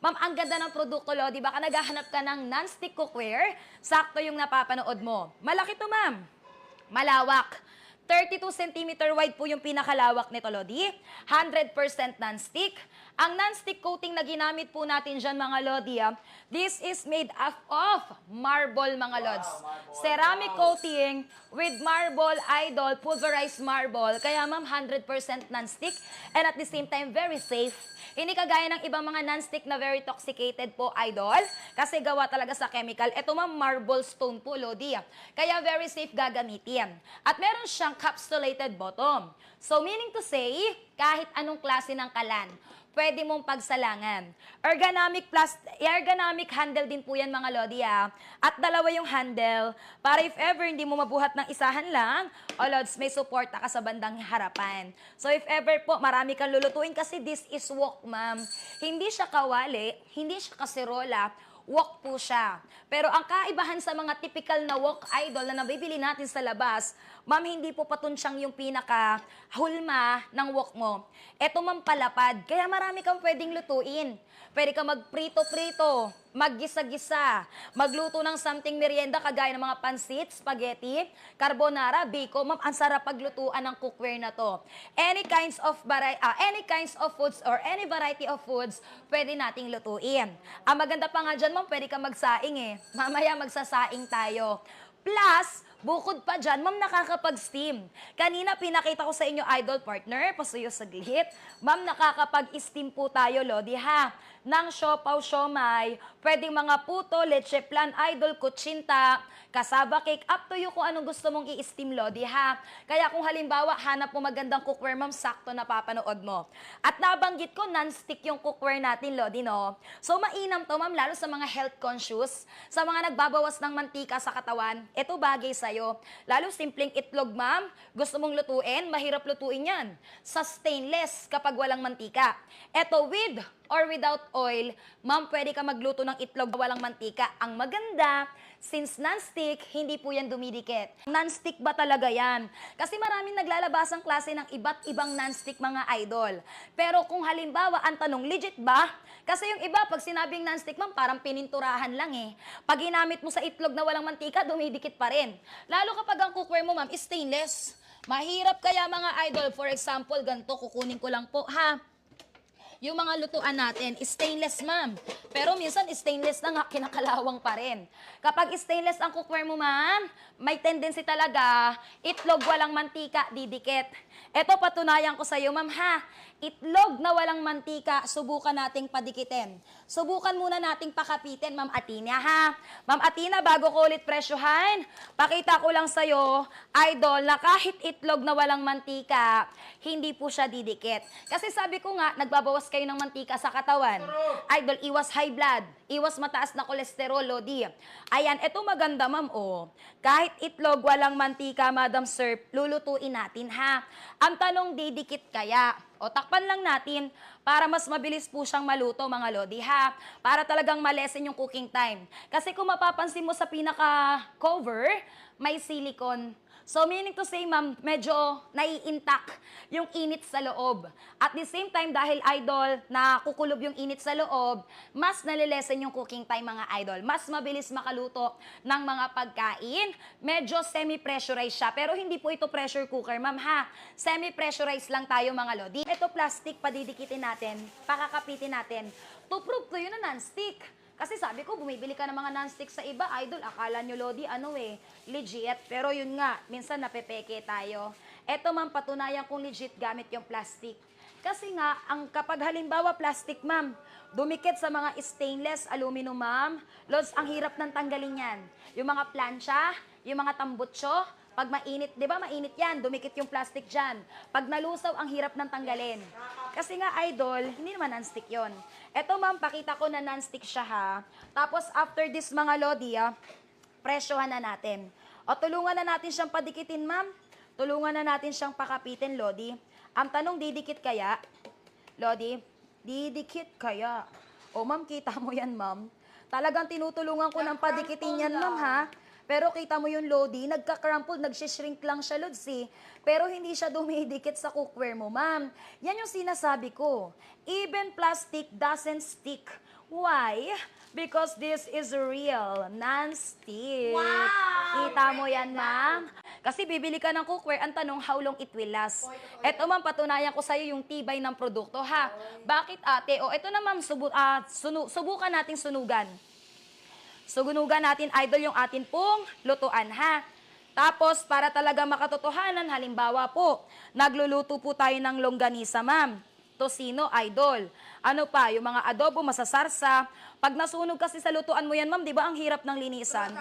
Ma'am, ang ganda ng produkto, Lodi. Baka naghahanap ka ng non-stick cookware, sakto yung napapanood mo. Malaki to, ma'am. Malawak. 32 cm wide po yung pinakalawak nito, Lodi. 100% non-stick. Ang non-stick coating na ginamit po natin dyan, mga Lodi, this is made of marble, mga Lods. Ceramic coating with marble, idol, pulverized marble. Kaya, ma'am, 100% non-stick and at the same time, very safe. Hindi kagaya ng ibang mga non-stick na very toxicated po, idol. Kasi gawa talaga sa chemical. Ito, ma'am, marble stone po, Lodi. Kaya very safe gagamitin. At meron siyang capsulated bottom. So, meaning to say, kahit anong klase ng kalan, pwede mong pagsalangan. Ergonomic handle din po yan, mga Lodi, At dalawa yung handle para if ever hindi mo mabuhat ng isahan lang, o Lods, may support ka sa bandang harapan. So if ever po, marami kang lulutuin kasi this is wok, ma'am. Hindi siya kawali, hindi siya kaserola, wok po siya. Pero ang kaibahan sa mga typical na wok, idol, na nabibili natin sa labas, ma'am, hindi po patunsyang yung pinaka-hulma ng wok mo. Eto, ma'am, palapad. Kaya marami kang pwedeng lutuin. Pwede ka magprito-prito, maggisa-gisa, magluto ng something merienda kagaya ng mga pansit, spaghetti, carbonara, biko. Ma'am, ang sarap paglutuan ng cookware na to. Any kinds of foods or any variety of foods, pwede nating lutuin. Ang maganda pa nga dyan, ma'am, pwede ka magsaing eh. Mamaya magsasaing tayo. Plus, bukod pa dyan, ma'am, nakakapag-steam. Kanina, pinakita ko sa inyo, idol partner, pasuyo saglit. Ma'am, nakakapag-steam po tayo, Lodi, ha? Ng siopaw, siomay, pwedeng mga puto, leche plan, idol, kutsinta, kasaba cake, up to you kung anong gusto mong i-steam, Lodi, ha? Kaya kung halimbawa, hanap mo magandang cookware, ma'am, sakto na papanood mo. At nabanggit ko, non-stick yung cookware natin, Lodi, no? So, mainam to, ma'am, lalo sa mga health conscious, sa mga nagbabawas ng mantika sa katawan, ito bagay sa'yo. Lalo simpleng itlog, ma'am, gusto mong lutuin, mahirap lutuin yan. Sa stainless kapag walang mantika. Ito with or without oil, ma'am, pwede ka magluto ng itlog walang mantika. Ang maganda, since non-stick, hindi po yan dumidikit. Non-stick ba talaga yan? Kasi maraming naglalabasang klase ng iba't ibang non-stick, mga idol. Pero kung halimbawa, ang tanong, legit ba? Kasi yung iba, pag sinabing non-stick, ma'am, parang pininturahan lang eh. Pag ginamit mo sa itlog na walang mantika, dumidikit pa rin. Lalo kapag ang cookware mo, ma'am, is stainless. Mahirap kaya, mga idol. For example, ganito, kukunin ko lang po, ha? Yung mga lutuan natin, stainless, ma'am. Pero minsan, stainless na nga, kinakalawang pa rin. Kapag stainless ang cookware mo, ma'am, may tendency talaga, itlog walang mantika, didikit. Ito, patunayan ko sa iyo, ma'am, ha? Itlog na walang mantika, subukan nating padikitin. Subukan muna nating pakapitin, Ma'am Atina, ha? Ma'am Atina, bago ko ulit presyohan, pakita ko lang sa'yo, idol, na kahit itlog na walang mantika, hindi po siya didikit. Kasi sabi ko nga, nagbabawas kayo ng mantika sa katawan. Idol, iwas high blood, iwas mataas na kolesterol, Lodi. Ayan, eto maganda, ma'am, oh. Kahit itlog walang mantika, Madam Sir, lulutuin natin, ha? Ang tanong, didikit kaya? O, takpan lang natin para mas mabilis po siyang maluto, mga Lodi, ha? Para talagang malesen yung cooking time. Kasi kung mapapansin mo sa pinaka-cover, may silicone. So, meaning to say, ma'am, medyo nai-intact yung init sa loob. At the same time, dahil idol, na kukulob yung init sa loob, mas nalilesen yung cooking time, mga idol. Mas mabilis makaluto ng mga pagkain. Medyo semi-pressurized siya. Pero hindi po ito pressure cooker, ma'am, ha? Semi-pressurized lang tayo, mga Lodi. Ito plastic, padidikitin natin, pakakapitin natin. To prove to yun na non-stick. Kasi sabi ko, bumibili ka ng mga non-stick sa iba, idol, akala nyo, Lodi, legit. Pero yun nga, minsan napepeke tayo. Eto, ma'am, patunayan kung legit gamit yung plastic. Kasi nga, kapag halimbawa plastic, ma'am, dumikit sa mga stainless, aluminum, ma'am, Lods, ang hirap ng tanggalin yan. Yung mga plancha, yung mga tambutso, pag mainit, di ba mainit yan, dumikit yung plastic dyan. Pag nalusaw, ang hirap ng tanggalin. Kasi nga, idol, hindi naman non-stick yon. Eto, ma'am, pakita ko na non-stick siya, ha. Tapos, after this, mga Lodi, presyohan na natin. O, tulungan na natin siyang padikitin, ma'am. Tulungan na natin siyang pakapitin, Lodi. Ang tanong, didikit kaya? Lodi, didikit kaya? O, ma'am, kita mo yan, ma'am. Talagang tinutulungan ko ng padikitin yan, ma'am, ha. Pero kita mo yung Lodi, nagka-crumple, nagsishrink lang siya, Lods, eh. Pero hindi siya dumidikit sa cookware mo, ma'am. Yan yung sinasabi ko. Even plastic doesn't stick Why? Because this is real, non-stick. Wow! Kita mo yan, ma'am? Kasi bibili ka ng cookware, ang tanong, how long it will last? Eto, ma'am, patunayan ko sa'yo yung tibay ng produkto, ha? Bakit, ate? O, eto na, ma'am, subukan nating sunugan. Sugunugan natin, idol, yung atin pong lutuan, ha? Tapos, para talaga makatotohanan, halimbawa po, nagluluto po tayo ng longganisa, ma'am. Tosino, idol. Ano pa, yung mga adobo, masasarsa. Pag nasunog kasi sa lutuan mo yan, ma'am, di ba ang hirap ng linisan?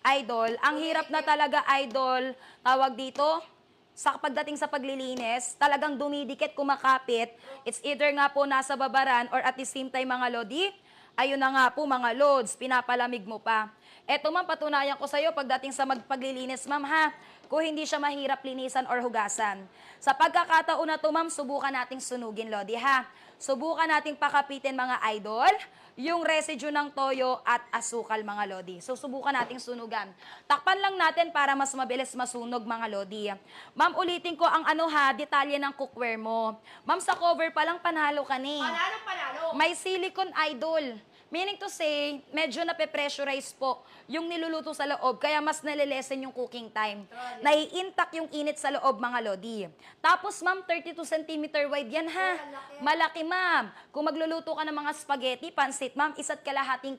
Idol, ang hirap na talaga, idol, tawag dito, sa pagdating sa paglilinis, talagang dumidikit, kumakapit. It's either nga po nasa babaran or at the same time, mga lodi, ayun na nga po, mga loads, pinapalamig mo pa. Eto, ma'am, patunayan ko sa'yo pagdating sa paglilinis, ma'am, ha? Kung hindi siya mahirap linisan or hugasan. Sa pagkakataon na to, ma'am, subukan nating sunugin, lodi, ha? Subukan nating pakapitin, mga idol, yung residue ng toyo at asukal, mga lodi. So, subukan nating sunugan. Takpan lang natin para mas mabilis masunog, mga lodi. Ma'am, ulitin ko ang detalye ng cookware mo. Ma'am, sa cover pa lang, panalo ka ni. Panalo. May silicone, idol. Meaning to say, medyo nape-pressurize po yung niluluto sa loob, kaya mas nalilesen yung cooking time. Nai-intact yung init sa loob, mga lodi. Tapos, ma'am, 32 cm wide yan, ha? Malaki, ma'am. Kung magluluto ka ng mga spaghetti, pansit, ma'am, 1.5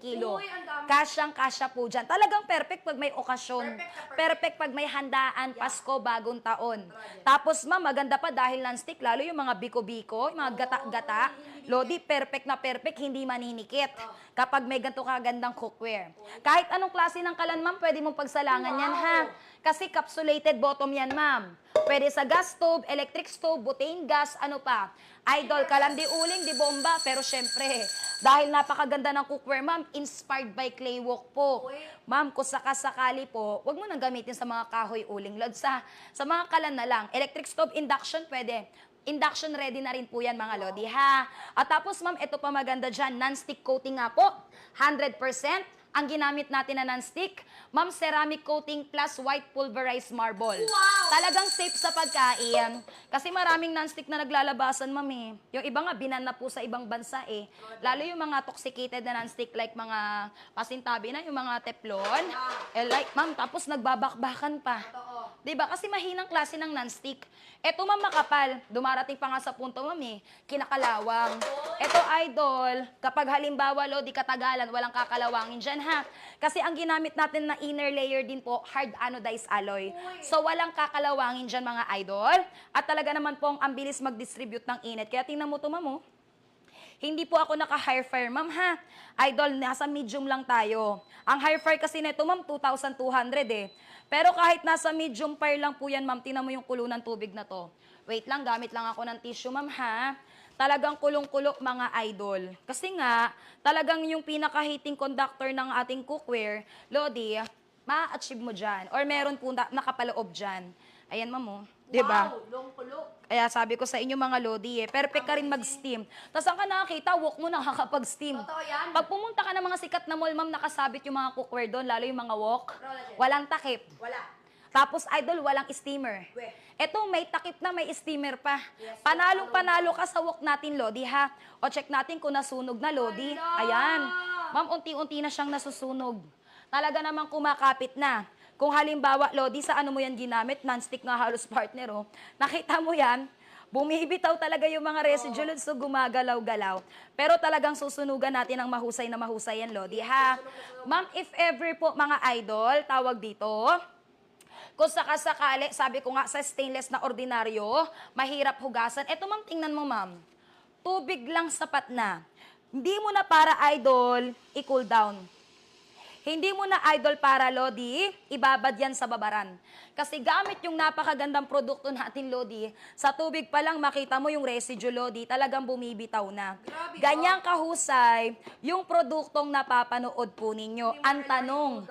kilo. Uy, ang dami. Kasyang-kasya po dyan. Talagang perfect pag may okasyon. Perfect pag may handaan, Pasko, bagong taon. Tapos, ma'am, maganda pa dahil non-stick, lalo yung mga biko-biko, yung mga gata-gata. Lodi, perfect na perfect, hindi maninikit. Kapag may ganito kagandang cookware. Kahit anong klase ng kalan, ma'am, pwede mong pagsalangan yan, ha? Kasi capsulated bottom yan, ma'am. Pwede sa gas stove, electric stove, butane gas, ano pa. Idol, kalan di uling, di bomba. Pero syempre, dahil napakaganda ng cookware, ma'am, inspired by clay wok po. Ma'am, kung sakasakali po, wag mo nang gamitin sa mga kahoy uling. Lod, sa mga kalan na lang. Electric stove, induction, pwede. Induction ready na rin po yan, mga lodi, ha? At tapos, ma'am, ito pa maganda dyan, non-stick coating nga po, 100%. Ang ginamit natin na non-stick, ma'am, ceramic coating plus white pulverized marble. Wow! Talagang safe sa pagkain. Kasi maraming non-stick na naglalabasan, ma'am, eh. Yung iba nga, binan na po sa ibang bansa, eh. Lalo yung mga toxicated na non-stick, like mga pasintabi na, yung mga teflon. Like, ma'am, tapos nagbabakbakan pa. Diba? Kasi mahinang klase ng non-stick. Eto, ma'am, makapal. Dumarating pa nga sa punto, ma'am, eh. Kinakalawang. Eto, idol, kapag halimbawa, di katagalan, walang kakalawangin dyan, ha? Kasi ang ginamit natin na inner layer din po, hard anodized alloy. So, walang kakalawangin dyan, mga idol. At talaga naman pong ang bilis mag-distribute ng init. Kaya tingnan mo to, ma'am, oh. Hindi po ako naka-high fire, ma'am, ha? Idol, nasa medium lang tayo. Ang high fire kasi nito, ma'am, 2,200, eh. Pero kahit nasa medium fire lang po yan, ma'am, tingnan mo yung kulo ng tubig na to. Wait lang, gamit lang ako ng tissue, ma'am, ha? Talagang kulong-kulo, mga idol. Kasi nga, talagang yung pinaka-heating conductor ng ating cookware, lodi, ma-achieve mo dyan. Or meron po nakapaloob dyan. Ayan, ma'am, oh. Diba? Wow, long-kulo. Kaya sabi ko sa inyo, mga lodi, perfect ka rin mag-steam. Tapos saan ka nakakita, wok mo nakakapag-steam. Totoo yan. Pag pumunta ka ng mga sikat na mall, ma'am, nakasabit yung mga cookware doon, lalo yung mga wok. Walang takip. Wala. Tapos, idol, walang steamer. Eto, may takip na, may steamer pa. Panalong-panalo ka sa wok natin, lodi, ha? O check natin kung nasunog na, lodi. Ayan. Ma'am, unti-unti na siyang nasusunog. Talaga namang kumakapit na. Kung halimbawa, lodi, sa ano mo yan ginamit, non-stick nga halos partner, oh. Nakita mo yan, bumibitaw talaga yung mga residue, so gumagalaw-galaw. Pero talagang susunugan natin ng mahusay na mahusay yan, lodi, ha? Ma'am, if ever po, mga idol, tawag dito, kung sakasakali, sabi ko nga sa stainless na ordinaryo, mahirap hugasan. Eto, ma'am, tingnan mo, ma'am. Tubig lang sapat na. Hindi mo na para, idol, i-cool down. Hindi mo na, idol, para, lodi, ibabad yan sa babaran. Kasi gamit yung napakagandang produkto natin, lodi, sa tubig pa lang makita mo yung residue, lodi, talagang bumibitaw na. Ganyang kahusay yung produktong napapanood po ninyo. Ang tanong,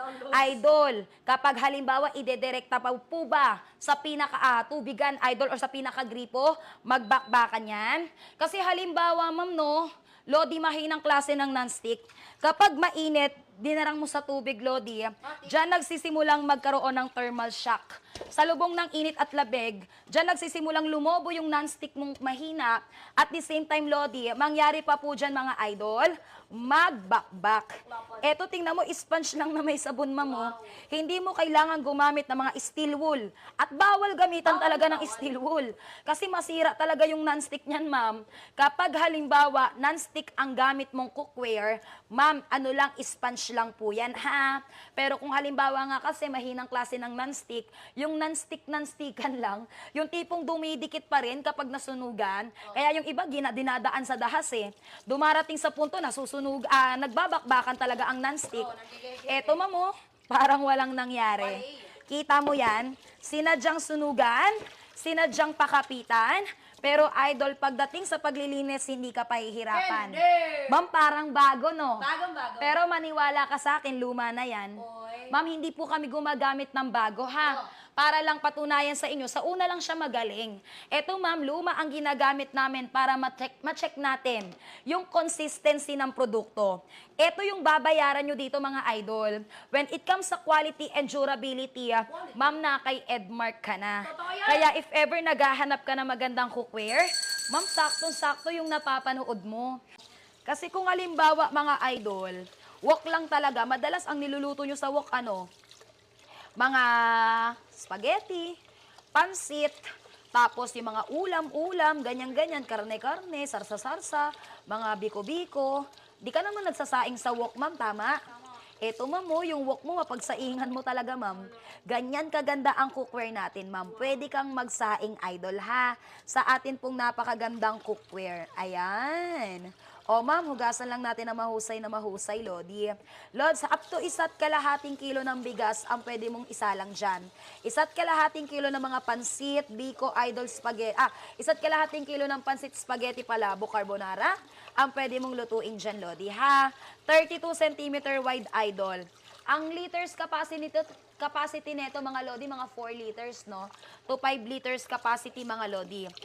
idol, kapag halimbawa idedirekta pa po ba sa pinaka-tubigan, idol, or sa pinaka-gripo, magbakbakan yan? Kasi halimbawa, ma'am, no, Lodi, mahinang klase ng non-stick. Kapag mainit, dinarang mo sa tubig, Lodi, dyan nagsisimulang magkaroon ng thermal shock. Sa lubong ng init at labig, dyan nagsisimulang lumobo yung non-stick mong mahina. At the same time, Lodi, mangyari pa po dyan mga idol, magbakbak. Eto, tingnan mo, sponge lang na may sabon, ma'am. Oh. Hindi mo kailangan gumamit ng mga steel wool. At bawal gamitan talaga ng steel wool. Kasi masira talaga yung non-stick niyan, ma'am. Kapag halimbawa, non-stick ang gamit mong cookware, ma'am, ano lang, sponge lang po yan, ha? Pero kung halimbawa nga kasi mahinang klase ng non-stick, yung non-stickan lang, yung tipong dumidikit pa rin kapag nasunugan. Kaya yung iba, dinadaan sa dahas eh. Dumarating sa punto na nagbabakbakan talaga ang non-stick. Eto, ma'am, oh, parang walang nangyari. Kita mo yan? Sinadyang sunugan, sinadyang pakapitan, pero idol, pagdating sa paglilinis, hindi ka pahihirapan. Ma'am, parang bago, no? Bagong-bago. Pero maniwala ka sa akin, luma na yan. Oy. Ma'am, hindi po kami gumagamit ng bago, ha? Para lang patunayan sa inyo, sa una lang siya magaling. Eto, ma'am, luma ang ginagamit namin para ma-check natin yung consistency ng produkto. Ito yung babayaran nyo dito, mga idol. When it comes sa quality and durability, ma'am, na kay Edmark ka na. Totoo yan. Kaya if ever naghahanap ka ng magandang cookware, ma'am, saktong-sakto yung napapanood mo. Kasi kung halimbawa, mga idol, wok lang talaga, madalas ang niluluto nyo sa wok, mga spaghetti, pansit, tapos yung mga ulam-ulam, ganyan-ganyan, karne-karne, sarsa-sarsa, mga biko-biko. Di ka naman nagsasaing sa wok, ma'am, tama? Eto, ma'am, oh, yung wok mo, mapagsaingan mo talaga, ma'am. Ganyan kaganda ang cookware natin, ma'am. Pwede kang magsaing, idol, ha? Sa atin pong napakagandang cookware. Ayan. O, ma'am, hugasan lang natin na mahusay, Lodi. Lods, up to 1.5 kilo ng bigas ang pwede mong isalang dyan. 1.5 kilo ng mga pansit, biko, idol, spaghetti. 1.5 kilo ng pansit, spaghetti palabo, carbonara, ang pwede mong lutuin dyan, Lodi, ha? 32 cm wide, idol. Ang liters capacity nito, mga Lodi, mga 4 liters, no? To 5 liters capacity, mga Lodi.